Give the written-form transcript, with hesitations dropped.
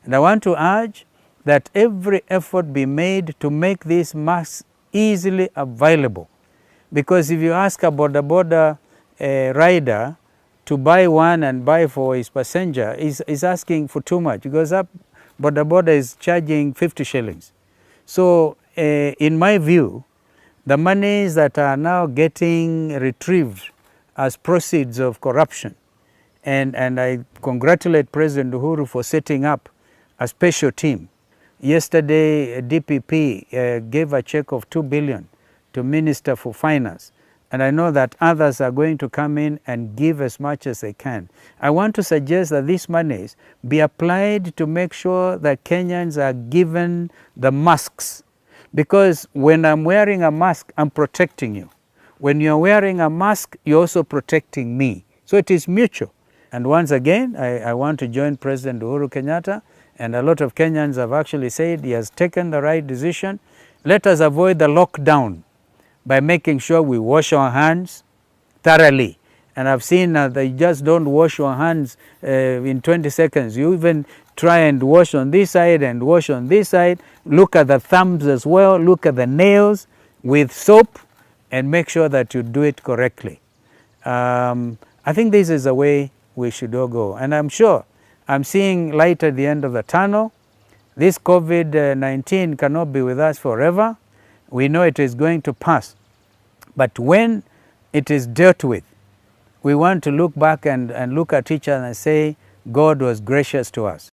And I want to urge that every effort be made to make these masks easily available. Because if you ask a boda rider to buy one and buy for his passenger, is asking for too much, because that boda is charging 50 shillings. So in my view, the monies that are now getting retrieved as proceeds of corruption, and I congratulate President Uhuru for setting up a special team. Yesterday, DPP gave a check of 2 billion to Minister for Finance, and I know that others are going to come in and give as much as they can. I want to suggest that these monies be applied to make sure that Kenyans are given the masks, because when I'm wearing a mask, I'm protecting you. When you're wearing a mask, you're also protecting me. So it is mutual. And once again, I want to join President Uhuru Kenyatta, and a lot of Kenyans have actually said he has taken the right decision. Let us avoid the lockdown by making sure we wash our hands thoroughly. And I've seen that you just don't wash your hands in 20 seconds. You even try and wash on this side and wash on this side. Look at the thumbs as well. Look at the nails with soap and make sure that you do it correctly. I think this is the way we should all go. And I'm sure I'm seeing light at the end of the tunnel. This COVID-19 cannot be with us forever. We know it is going to pass. But when it is dealt with, we want to look back and look at each other and say, God was gracious to us.